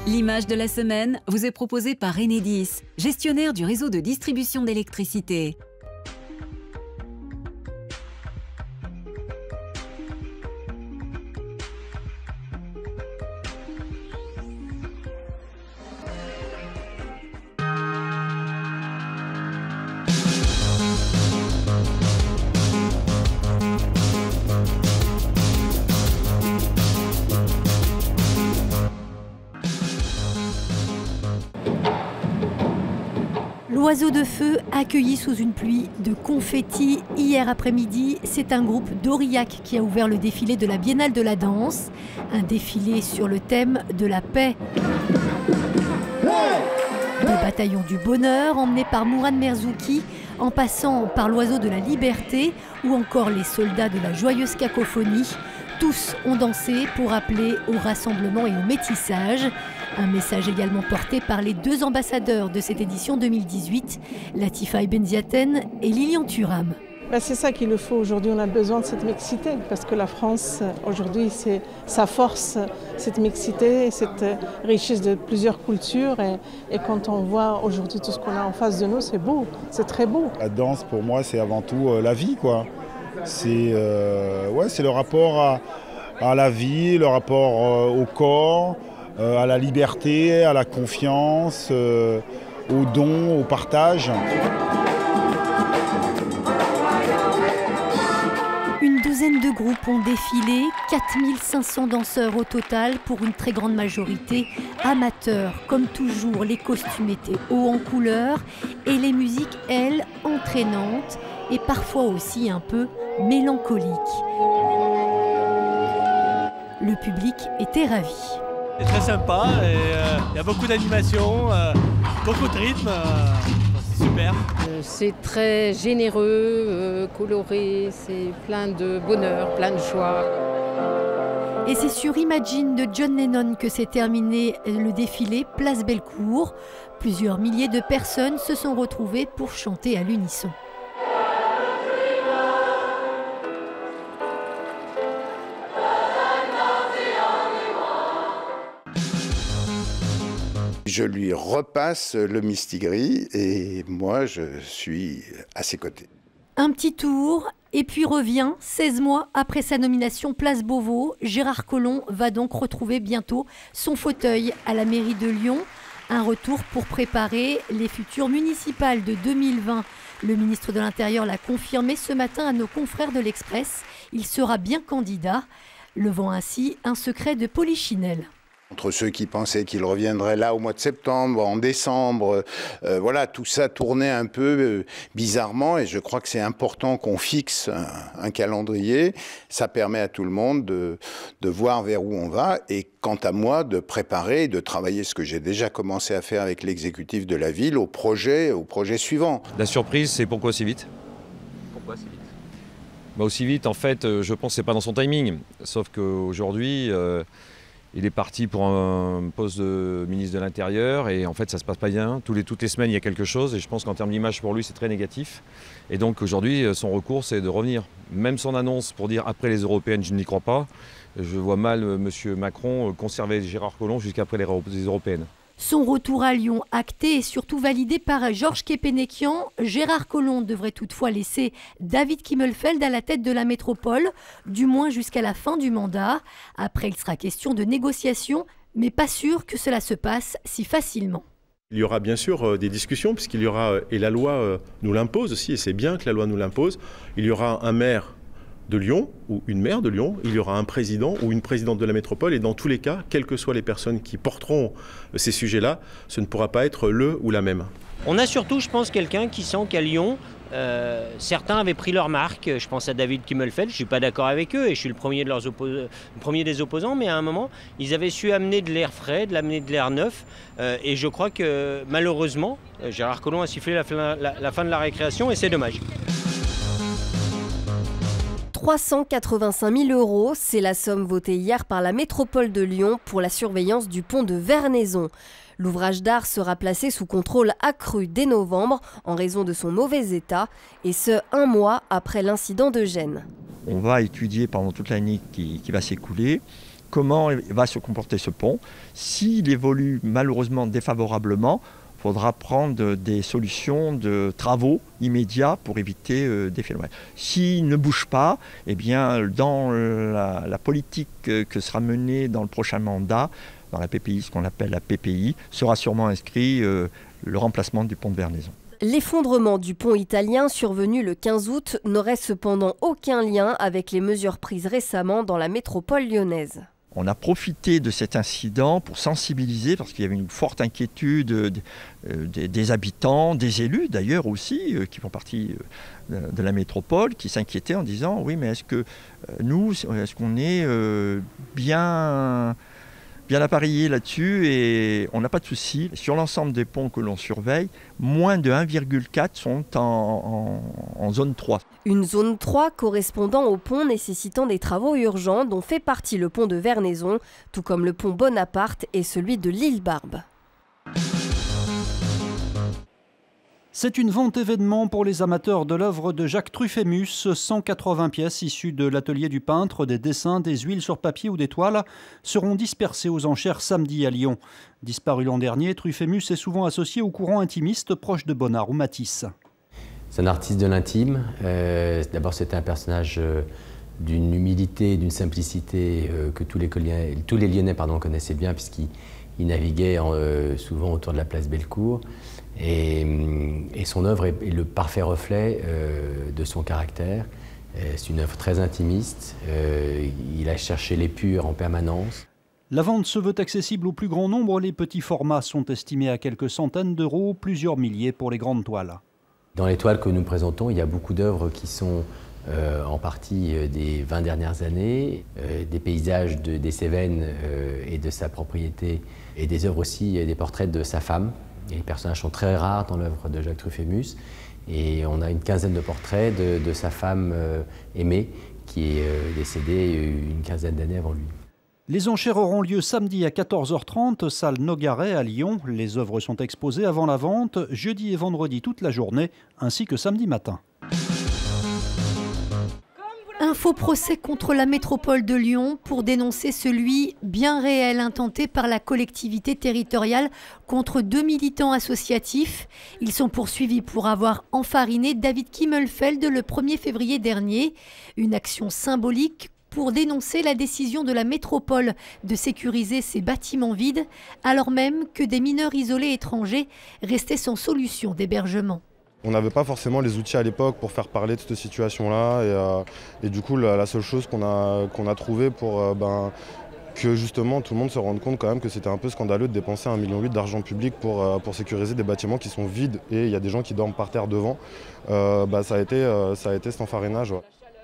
L'image de la semaine vous est proposée par Enedis, gestionnaire du réseau de distribution d'électricité. L'Oiseau de Feu, accueilli sous une pluie de confettis hier après-midi, c'est un groupe d'Aurillac qui a ouvert le défilé de la Biennale de la danse. Un défilé sur le thème de la paix. Des bataillons du bonheur emmenés par Mourad Merzouki, en passant par l'Oiseau de la liberté ou encore les soldats de la joyeuse cacophonie. Tous ont dansé pour appeler au rassemblement et au métissage. Un message également porté par les deux ambassadeurs de cette édition 2018, Latifa Benziaten et Lilian Thuram. C'est ça qu'il nous faut aujourd'hui, on a besoin de cette mixité parce que la France aujourd'hui c'est sa force, cette mixité, cette richesse de plusieurs cultures et quand on voit aujourd'hui tout ce qu'on a en face de nous, c'est beau, c'est très beau. La danse pour moi c'est avant tout la vie quoi. C'est le rapport à la vie, le rapport au corps, à la liberté, à la confiance, au don, au partage. Une douzaine de groupes ont défilé, 4500 danseurs au total pour une très grande majorité amateurs. Comme toujours, les costumes étaient hauts en couleur et les musiques, elles, entraînantes et parfois aussi un peu mélancoliques. Le public était ravi. C'est très sympa, il y a beaucoup d'animation, beaucoup de rythme, c'est super. C'est très généreux, coloré, c'est plein de bonheur, plein de joie. Et c'est sur Imagine de John Lennon que s'est terminé le défilé Place Bellecour. Plusieurs milliers de personnes se sont retrouvées pour chanter à l'unisson. Je lui repasse le Mistigris et moi je suis à ses côtés. Un petit tour et puis revient 16 mois après sa nomination Place Beauvau. Gérard Collomb va donc retrouver bientôt son fauteuil à la mairie de Lyon. Un retour pour préparer les futures municipales de 2020. Le ministre de l'Intérieur l'a confirmé ce matin à nos confrères de l'Express. Il sera bien candidat, levant ainsi un secret de Polichinelle. Entre ceux qui pensaient qu'il reviendrait là au mois de septembre, en décembre, voilà, tout ça tournait un peu bizarrement et je crois que c'est important qu'on fixe un calendrier. Ça permet à tout le monde de voir vers où on va et quant à moi de préparer et de travailler ce que j'ai déjà commencé à faire avec l'exécutif de la ville au projet suivant. La surprise, c'est pourquoi si vite ? Pourquoi si vite ? Aussi vite, en fait, je pense que c'est pas dans son timing. Sauf qu'aujourd'hui, il est parti pour un poste de ministre de l'Intérieur et en fait ça se passe pas bien. Toutes les semaines il y a quelque chose et je pense qu'en termes d'image pour lui c'est très négatif. Et donc aujourd'hui son recours c'est de revenir. Même son annonce pour dire après les européennes je n'y crois pas. Je vois mal M. Macron conserver Gérard Collomb jusqu'après les européennes. Son retour à Lyon acté et surtout validé par Georges Kepenekian. Gérard Collomb devrait toutefois laisser David Kimmelfeld à la tête de la métropole, du moins jusqu'à la fin du mandat. Après, il sera question de négociation, mais pas sûr que cela se passe si facilement. Il y aura bien sûr des discussions, puisqu'il y aura, et la loi nous l'impose aussi, et c'est bien que la loi nous l'impose, il y aura un maire de Lyon ou une maire de Lyon, il y aura un président ou une présidente de la métropole et dans tous les cas, quelles que soient les personnes qui porteront ces sujets-là, ce ne pourra pas être le ou la même. On a surtout, je pense, quelqu'un qui sent qu'à Lyon, certains avaient pris leur marque. Je pense à David Kimmelfeld, je ne suis pas d'accord avec eux et je suis le premier des opposants, mais à un moment, ils avaient su amener de l'air frais, amener de l'air neuf et je crois que malheureusement, Gérard Collomb a sifflé la fin de la récréation et c'est dommage. 385 000 €, c'est la somme votée hier par la métropole de Lyon pour la surveillance du pont de Vernaison. L'ouvrage d'art sera placé sous contrôle accru dès novembre en raison de son mauvais état, et ce, 1 mois après l'incident de Gênes. On va étudier pendant toute l'année qui va s'écouler comment va se comporter ce pont. S'il évolue malheureusement défavorablement, il faudra prendre des solutions de travaux immédiats pour éviter des phénomènes. S'il ne bouge pas, eh bien, dans la politique que sera menée dans le prochain mandat, dans la PPI, ce qu'on appelle la PPI, sera sûrement inscrit le remplacement du pont de Vernaison. L'effondrement du pont italien survenu le 15 août n'aurait cependant aucun lien avec les mesures prises récemment dans la métropole lyonnaise. On a profité de cet incident pour sensibiliser, parce qu'il y avait une forte inquiétude des habitants, des élus d'ailleurs aussi, qui font partie de la métropole, qui s'inquiétaient en disant « oui, mais est-ce qu'on est bien appareillé là-dessus ?» Et on n'a pas de souci. Sur l'ensemble des ponts que l'on surveille, moins de 1,4 sont en zone 3. Une zone 3 correspondant au pont nécessitant des travaux urgents dont fait partie le pont de Vernaison, tout comme le pont Bonaparte et celui de l'Île-Barbe. C'est une vente événement pour les amateurs de l'œuvre de Jacques Truffémus. 180 pièces issues de l'atelier du peintre, des dessins, des huiles sur papier ou des toiles seront dispersées aux enchères samedi à Lyon. Disparu l'an dernier, Truffémus est souvent associé au courant intimiste proche de Bonnard ou Matisse. C'est un artiste de l'intime. D'abord, c'était un personnage d'une humilité, d'une simplicité que tous les Lyonnais connaissaient bien, puisqu'il naviguait souvent autour de la place Bellecour. Et son œuvre est le parfait reflet de son caractère. C'est une œuvre très intimiste. Il a cherché l'épure en permanence. La vente se veut accessible au plus grand nombre. Les petits formats sont estimés à quelques centaines d'euros, plusieurs milliers pour les grandes toiles. Dans les toiles que nous présentons, il y a beaucoup d'œuvres qui sont en partie des 20 dernières années, des paysages des Cévennes et de sa propriété, et des œuvres aussi, des portraits de sa femme. Et les personnages sont très rares dans l'œuvre de Jacques Truffémus. Et on a une quinzaine de portraits de sa femme aimée, qui est décédée une quinzaine d'années avant lui. Les enchères auront lieu samedi à 14h30, salle Nogaret à Lyon. Les œuvres sont exposées avant la vente, jeudi et vendredi toute la journée, ainsi que samedi matin. Un faux procès contre la métropole de Lyon pour dénoncer celui bien réel intenté par la collectivité territoriale contre 2 militants associatifs. Ils sont poursuivis pour avoir enfariné David Kimmelfeld le 1er février dernier. Une action symbolique pour dénoncer la décision de la métropole de sécuriser ses bâtiments vides, alors même que des mineurs isolés étrangers restaient sans solution d'hébergement. On n'avait pas forcément les outils à l'époque pour faire parler de cette situation-là. Et du coup, la seule chose qu'on a trouvée pour que justement tout le monde se rende compte quand même que c'était un peu scandaleux de dépenser 1,8 million d'argent public pour sécuriser des bâtiments qui sont vides et il y a des gens qui dorment par terre devant, ça a été cet enfarinage. Ouais.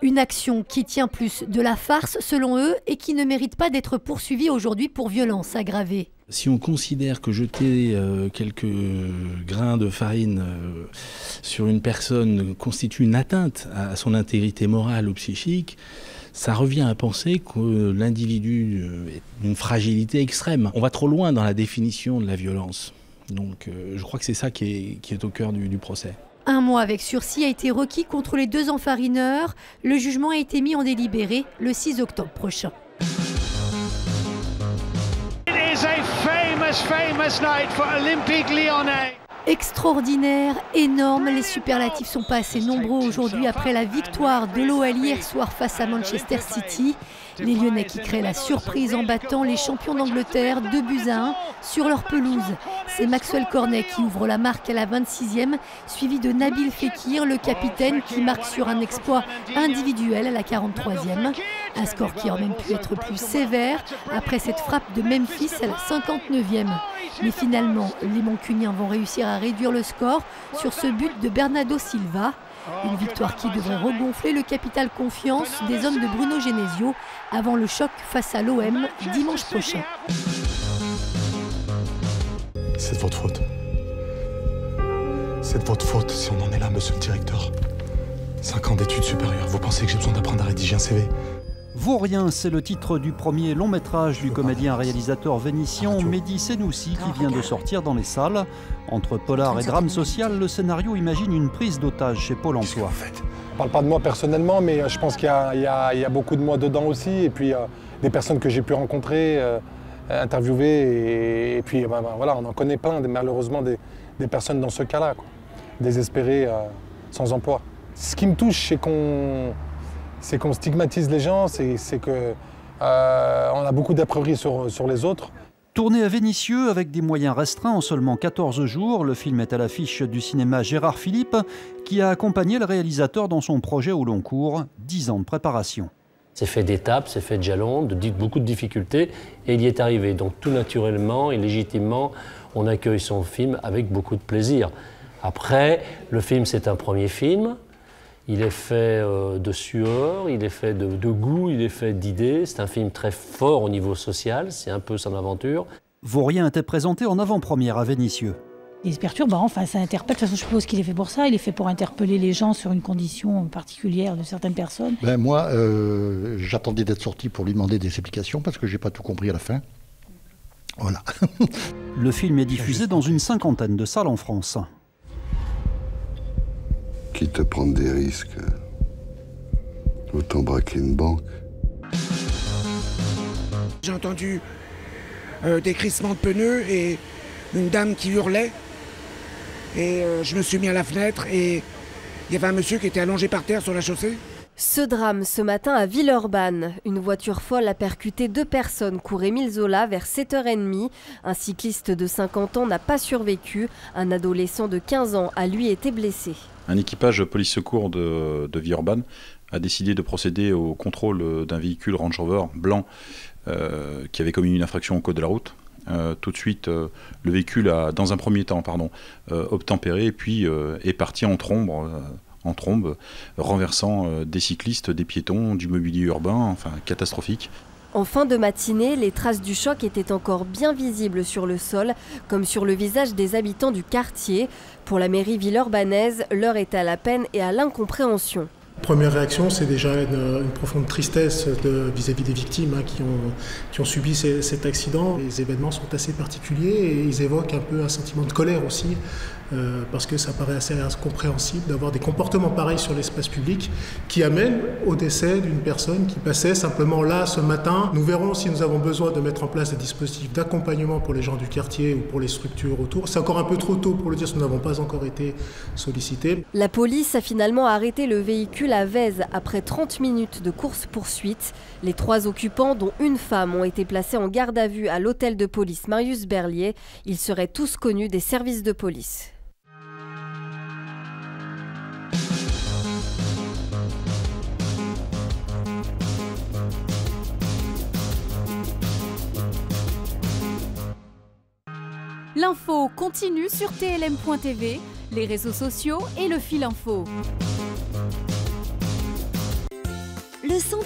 Une action qui tient plus de la farce selon eux et qui ne mérite pas d'être poursuivie aujourd'hui pour violence aggravée. Si on considère que jeter quelques grains de farine sur une personne constitue une atteinte à son intégrité morale ou psychique, ça revient à penser que l'individu est d'une fragilité extrême. On va trop loin dans la définition de la violence. Donc je crois que c'est ça qui est au cœur du procès. 1 mois avec sursis a été requis contre les 2 enfarineurs. Le jugement a été mis en délibéré le 6 octobre prochain. Famous night for Olympique Lyonnais. Extraordinaire, énorme, les superlatifs sont pas assez nombreux aujourd'hui après la victoire de l'OL hier soir face à Manchester City. Les Lyonnais qui créent la surprise en battant les champions d'Angleterre 2-1 sur leur pelouse. C'est Maxwell Cornet qui ouvre la marque à la 26e, suivi de Nabil Fekir, le capitaine, qui marque sur un exploit individuel à la 43e. Un score qui aurait même pu être plus sévère après cette frappe de Memphis à la 59e. Mais finalement, les Mancuniens vont réussir à réduire le score sur ce but de Bernardo Silva. Une victoire qui devrait regonfler le capital confiance des hommes de Bruno Genesio avant le choc face à l'OM dimanche prochain. C'est de votre faute. C'est de votre faute si on en est là, monsieur le directeur. 5 ans d'études supérieures, vous pensez que j'ai besoin d'apprendre à rédiger un CV ? Vaurien, c'est le titre du premier long métrage du comédien-réalisateur vénitien Mehdi Senoussi qui vient de sortir dans les salles. Entre polar et drame social, le scénario imagine une prise d'otage chez Pôle emploi. On ne parle pas de moi personnellement, mais je pense qu'il y a beaucoup de moi dedans aussi. Et puis des personnes que j'ai pu rencontrer, interviewer, et puis voilà, on en connaît plein, malheureusement, des personnes dans ce cas-là, quoi, désespérées, sans emploi. Ce qui me touche, c'est qu'on stigmatise les gens, c'est qu'on a beaucoup d'a priori sur les autres. Tourné à Vénissieux avec des moyens restreints en seulement 14 jours, le film est à l'affiche du cinéma Gérard Philippe qui a accompagné le réalisateur dans son projet au long cours, 10 ans de préparation. C'est fait d'étapes, c'est fait de jalons, beaucoup de difficultés et il y est arrivé. Donc tout naturellement et légitimement, on accueille son film avec beaucoup de plaisir. Après, le film c'est un premier film. Il est fait de sueur, il est fait de goût, il est fait d'idées. C'est un film très fort au niveau social, c'est un peu son aventure. Vaurien était présenté en avant-première à Vénissieux. Il se perturbe, enfin ça interpelle. De toute façon, je suppose qu'il est fait pour ça. Il est fait pour interpeller les gens sur une condition particulière de certaines personnes. Moi, j'attendais d'être sorti pour lui demander des explications parce que j'ai pas tout compris à la fin. Voilà. Le film est diffusé dans une 50aine de salles en France. Quitte à prendre des risques, autant braquer une banque. J'ai entendu des crissements de pneus et une dame qui hurlait. Et je me suis mis à la fenêtre et il y avait un monsieur qui était allongé par terre sur la chaussée. Ce drame ce matin à Villeurbanne. Une voiture folle a percuté 2 personnes cours Émile Zola vers 7h30. Un cycliste de 50 ans n'a pas survécu. Un adolescent de 15 ans a lui été blessé. Un équipage police-secours de Villeurbanne a décidé de procéder au contrôle d'un véhicule Range Rover blanc qui avait commis une infraction au code de la route. Tout de suite, le véhicule a, dans un premier temps, obtempéré et puis est parti en trombe, renversant des cyclistes, des piétons, du mobilier urbain, enfin catastrophique. En fin de matinée, les traces du choc étaient encore bien visibles sur le sol, comme sur le visage des habitants du quartier. Pour la mairie villeurbanaise, l'heure est à la peine et à l'incompréhension. Première réaction, c'est déjà une profonde tristesse vis-à-vis des victimes qui ont subi cet accident. Les événements sont assez particuliers et ils évoquent un peu un sentiment de colère aussi, parce que ça paraît assez incompréhensible d'avoir des comportements pareils sur l'espace public qui amènent au décès d'une personne qui passait simplement là ce matin. Nous verrons si nous avons besoin de mettre en place des dispositifs d'accompagnement pour les gens du quartier ou pour les structures autour. C'est encore un peu trop tôt pour le dire, nous n'avons pas encore été sollicités. La police a finalement arrêté le véhicule à Vèze après 30 minutes de course-poursuite. Les 3 occupants, dont une femme, ont été placés en garde à vue à l'hôtel de police Marius Berlier. Ils seraient tous connus des services de police. L'info continue sur TLM.tv, les réseaux sociaux et le fil info. Le centre